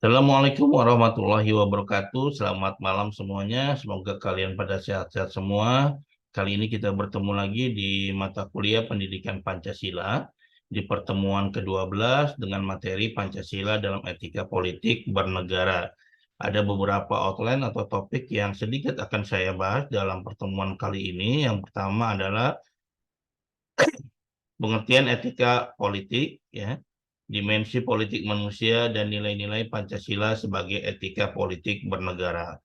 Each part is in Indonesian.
Assalamualaikum warahmatullahi wabarakatuh. Selamat malam semuanya. Semoga kalian pada sehat-sehat semua. Kali ini kita bertemu lagi di mata kuliah Pendidikan Pancasila di pertemuan ke-12 dengan materi Pancasila dalam etika politik bernegara. Ada beberapa outline atau topik yang sedikit akan saya bahas dalam pertemuan kali ini. Yang pertama adalah pengertian etika politik, ya, dimensi politik manusia dan nilai-nilai Pancasila sebagai etika politik bernegara.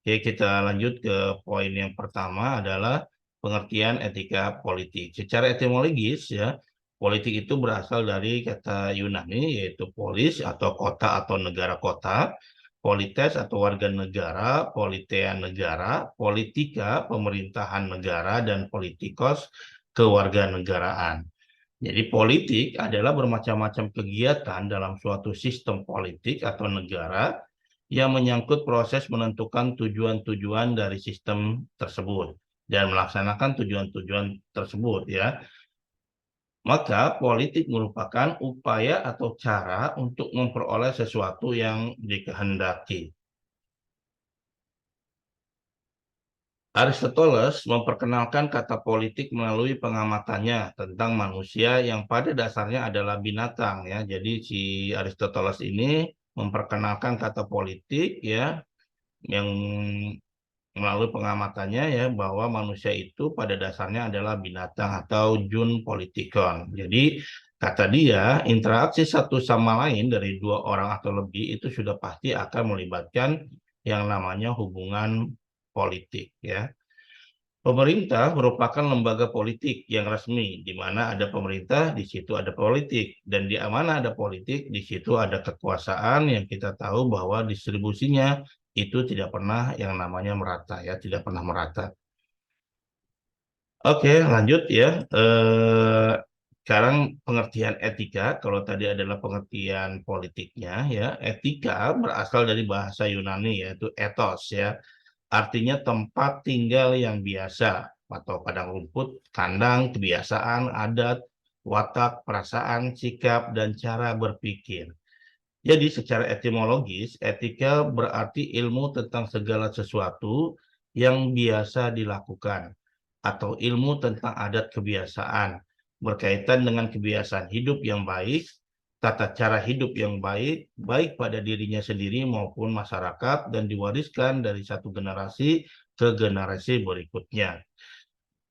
Oke, kita lanjut ke poin yang pertama adalah pengertian etika politik. Secara etimologis, ya, politik itu berasal dari kata Yunani yaitu polis atau kota atau negara kota, polites atau warga negara, politean negara, politika pemerintahan negara, dan politikos kewarganegaraan. Jadi politik adalah bermacam-macam kegiatan dalam suatu sistem politik atau negara yang menyangkut proses menentukan tujuan-tujuan dari sistem tersebut dan melaksanakan tujuan-tujuan tersebut, ya. Maka politik merupakan upaya atau cara untuk memperoleh sesuatu yang dikehendaki. Aristoteles memperkenalkan kata politik melalui pengamatannya tentang manusia yang pada dasarnya adalah binatang, ya. Jadi si Aristoteles ini memperkenalkan kata politik, ya, yang melalui pengamatannya, ya, bahwa manusia itu pada dasarnya adalah binatang atau jun politikon. Jadi kata dia, interaksi satu sama lain dari dua orang atau lebih itu sudah pasti akan melibatkan yang namanya hubungan politik, ya. Pemerintah merupakan lembaga politik yang resmi, di mana ada pemerintah, di situ ada politik, dan di mana ada politik, di situ ada kekuasaan yang kita tahu bahwa distribusinya itu tidak pernah yang namanya merata, ya, tidak pernah merata. Oke, lanjut, ya. Sekarang pengertian etika, kalau tadi adalah pengertian politiknya, ya, etika berasal dari bahasa Yunani yaitu ethos, ya. Artinya tempat tinggal yang biasa atau padang rumput, kandang, kebiasaan, adat, watak, perasaan, sikap, dan cara berpikir. Jadi secara etimologis, etika berarti ilmu tentang segala sesuatu yang biasa dilakukan atau ilmu tentang adat kebiasaan berkaitan dengan kebiasaan hidup yang baik, tata cara hidup yang baik, baik pada dirinya sendiri maupun masyarakat, dan diwariskan dari satu generasi ke generasi berikutnya.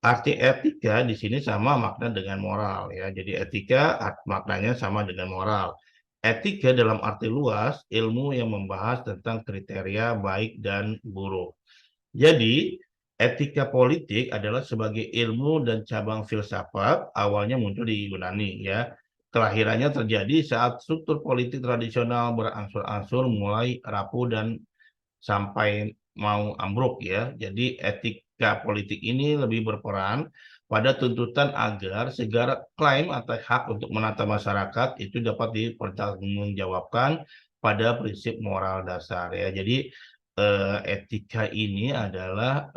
Arti etika di sini sama makna dengan moral, ya. Jadi etika maknanya sama dengan moral. Etika dalam arti luas, ilmu yang membahas tentang kriteria baik dan buruk. Jadi, etika politik adalah sebagai ilmu dan cabang filsafat, awalnya muncul di Yunani, ya. Kelahirannya terjadi saat struktur politik tradisional berangsur-angsur mulai rapuh dan sampai mau ambruk, ya. Jadi etika politik ini lebih berperan pada tuntutan agar segala klaim atau hak untuk menata masyarakat itu dapat dipertanggungjawabkan pada prinsip moral dasar, ya. Jadi etika ini adalah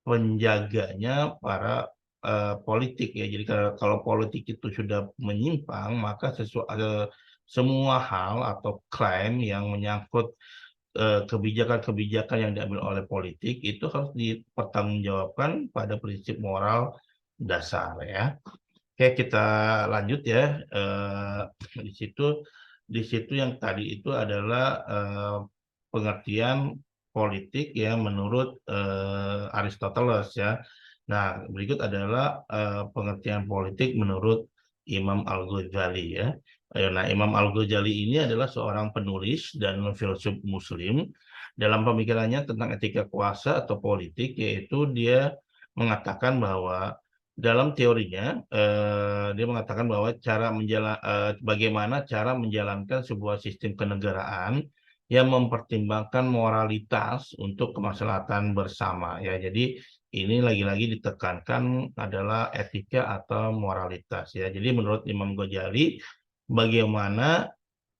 penjaganya para politik, ya. Jadi kalau politik itu sudah menyimpang, maka semua hal atau klaim yang menyangkut kebijakan-kebijakan yang diambil oleh politik itu harus dipertanggungjawabkan pada prinsip moral dasar, ya. Oke, kita lanjut, ya. Eh, di situ yang tadi itu adalah pengertian politik, ya, menurut Aristoteles, ya. Nah, berikut adalah pengertian politik menurut Imam Al-Ghazali, ya. Nah, Imam Al-Ghazali ini adalah seorang penulis dan filsuf Muslim. Dalam pemikirannya tentang etika kuasa atau politik, yaitu dia mengatakan bahwa dalam teorinya, dia mengatakan bahwa bagaimana cara menjalankan sebuah sistem kenegaraan yang mempertimbangkan moralitas untuk kemaslahatan bersama, ya. Jadi ini lagi-lagi ditekankan adalah etika atau moralitas, ya. Jadi menurut Imam Ghazali, bagaimana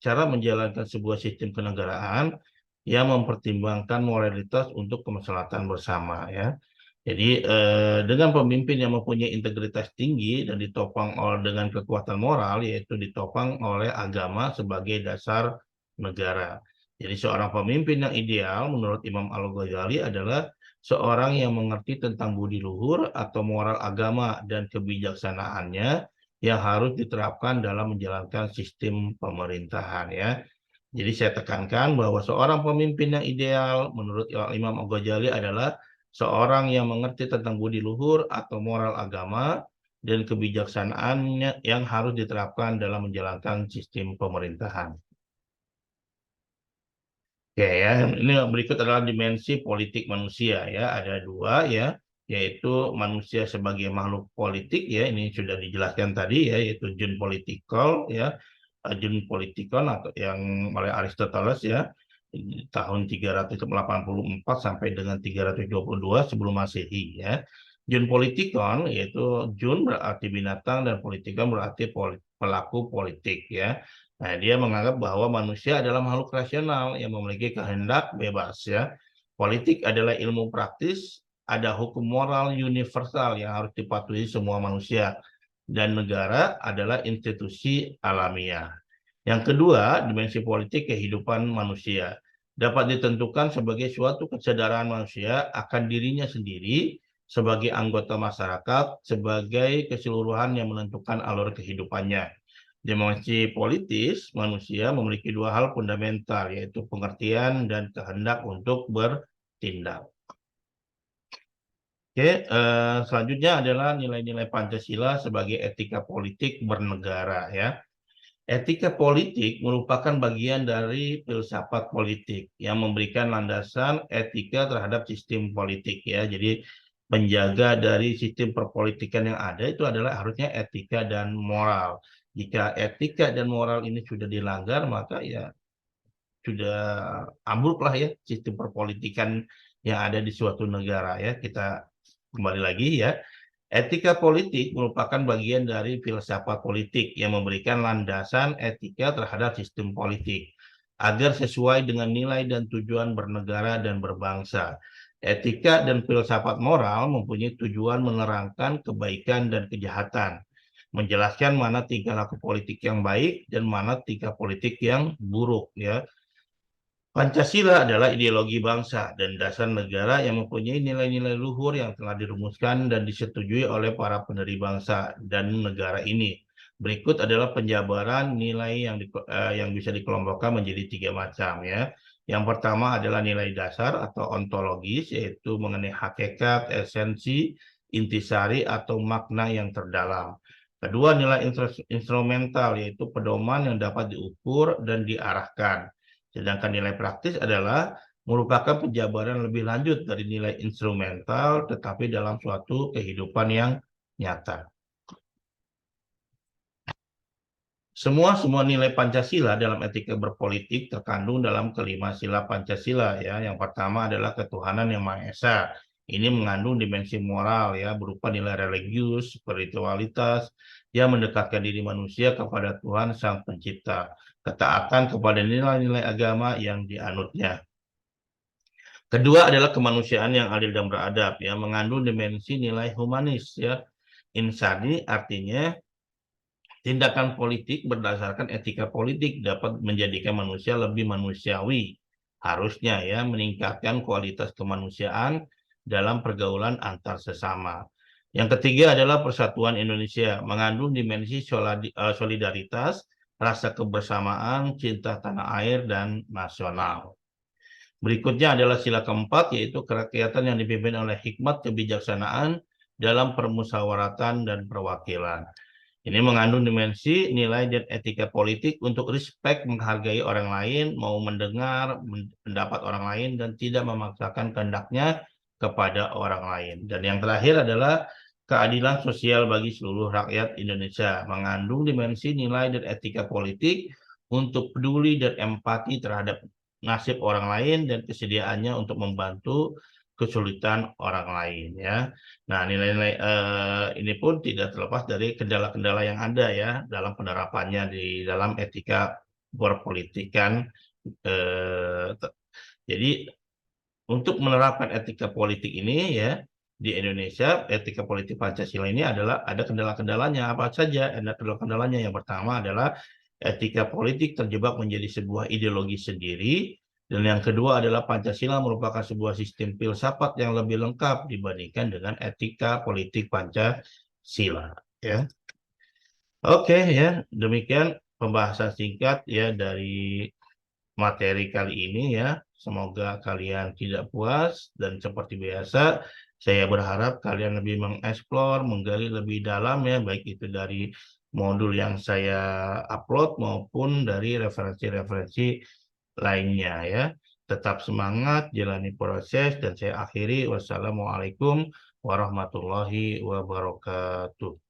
cara menjalankan sebuah sistem kenegaraan yang mempertimbangkan moralitas untuk kemaslahatan bersama, ya. Jadi dengan pemimpin yang mempunyai integritas tinggi dan ditopang dengan kekuatan moral, yaitu ditopang oleh agama sebagai dasar negara. Jadi seorang pemimpin yang ideal menurut Imam Al-Ghazali adalah seorang yang mengerti tentang budi luhur atau moral agama dan kebijaksanaannya yang harus diterapkan dalam menjalankan sistem pemerintahan ya. Jadi saya tekankan bahwa seorang pemimpin yang ideal menurut Imam Al-Ghazali adalah seorang yang mengerti tentang budi luhur atau moral agama dan kebijaksanaannya yang harus diterapkan dalam menjalankan sistem pemerintahan. Oke ya, ini berikut adalah dimensi politik manusia ya. Ada dua ya, yaitu manusia sebagai makhluk politik ya. Ini sudah dijelaskan tadi ya, yaitu jun politikal ya, jun politikon atau yang oleh Aristoteles ya, tahun 384 sampai dengan 322 sebelum Masehi ya. Jun politikon yaitu jun berarti binatang dan politikon berarti pelaku politik ya. Nah, dia menganggap bahwa manusia adalah makhluk rasional yang memiliki kehendak bebas ya. Politik adalah ilmu praktis, ada hukum moral universal yang harus dipatuhi semua manusia dan negara adalah institusi alamiah. Yang kedua, dimensi politik kehidupan manusia dapat ditentukan sebagai suatu kesadaran manusia akan dirinya sendiri sebagai anggota masyarakat, sebagai keseluruhan yang menentukan alur kehidupannya. Dimensi politis, manusia memiliki dua hal fundamental, yaitu pengertian dan kehendak untuk bertindak. Oke, selanjutnya adalah nilai-nilai Pancasila sebagai etika politik bernegara ya. Etika politik merupakan bagian dari filsafat politik yang memberikan landasan etika terhadap sistem politik ya. Jadi penjaga dari sistem perpolitikan yang ada itu adalah harusnya etika dan moral. Jika etika dan moral ini sudah dilanggar, maka ya sudah ambruk lah ya sistem perpolitikan yang ada di suatu negara ya. Kita kembali lagi ya. Etika politik merupakan bagian dari filsafat politik yang memberikan landasan etika terhadap sistem politik agar sesuai dengan nilai dan tujuan bernegara dan berbangsa. Etika dan filsafat moral mempunyai tujuan menerangkan kebaikan dan kejahatan, menjelaskan mana tingkah laku politik yang baik dan mana tingkah politik yang buruk ya. Pancasila adalah ideologi bangsa dan dasar negara yang mempunyai nilai-nilai luhur yang telah dirumuskan dan disetujui oleh para pendiri bangsa dan negara ini. Berikut adalah penjabaran nilai yang bisa dikelompokkan menjadi tiga macam ya. Yang pertama adalah nilai dasar atau ontologis, yaitu mengenai hakikat, esensi, intisari atau makna yang terdalam. Kedua, nilai instrumental, yaitu pedoman yang dapat diukur dan diarahkan. Sedangkan nilai praktis adalah merupakan penjabaran lebih lanjut dari nilai instrumental, tetapi dalam suatu kehidupan yang nyata. Semua nilai Pancasila dalam etika berpolitik terkandung dalam kelima sila Pancasila ya. Yang pertama adalah ketuhanan yang Maha Esa. Ini mengandung dimensi moral ya, berupa nilai religius, spiritualitas yang mendekatkan diri manusia kepada Tuhan Sang Pencipta, ketaatan kepada nilai-nilai agama yang dianutnya. Kedua adalah kemanusiaan yang adil dan beradab ya, mengandung dimensi nilai humanis ya. Insani artinya tindakan politik berdasarkan etika politik dapat menjadikan manusia lebih manusiawi. Harusnya ya meningkatkan kualitas kemanusiaan dalam pergaulan antar sesama. Yang ketiga adalah persatuan Indonesia, mengandung dimensi solidaritas, rasa kebersamaan, cinta tanah air, dan nasional. Berikutnya adalah sila keempat, yaitu kerakyatan yang dipimpin oleh hikmat kebijaksanaan dalam permusyawaratan dan perwakilan. Ini mengandung dimensi nilai dan etika politik untuk respect, menghargai orang lain, mau mendengar pendapat orang lain, dan tidak memaksakan kehendaknya kepada orang lain. Dan yang terakhir adalah keadilan sosial bagi seluruh rakyat Indonesia, mengandung dimensi nilai dan etika politik untuk peduli dan empati terhadap nasib orang lain dan kesediaannya untuk membantu kesulitan orang lain ya. Nah, nilai-nilai ini pun tidak terlepas dari kendala-kendala yang ada ya dalam penerapannya di dalam etika berpolitikan. Jadi untuk menerapkan etika politik ini ya, di Indonesia etika politik Pancasila ini adalah ada kendala-kendalanya. Apa saja ada kendala-kendalanya? Yang pertama adalah etika politik terjebak menjadi sebuah ideologi sendiri, dan yang kedua adalah Pancasila merupakan sebuah sistem filsafat yang lebih lengkap dibandingkan dengan etika politik Pancasila. Ya, oke ya, demikian pembahasan singkat ya dari materi kali ini ya. Semoga kalian tidak puas dan seperti biasa saya berharap kalian lebih mengeksplor, menggali lebih dalam ya, baik itu dari modul yang saya upload maupun dari referensi-referensi lainnya ya. Tetap semangat, jalani proses dan saya akhiri. Wassalamualaikum warahmatullahi wabarakatuh.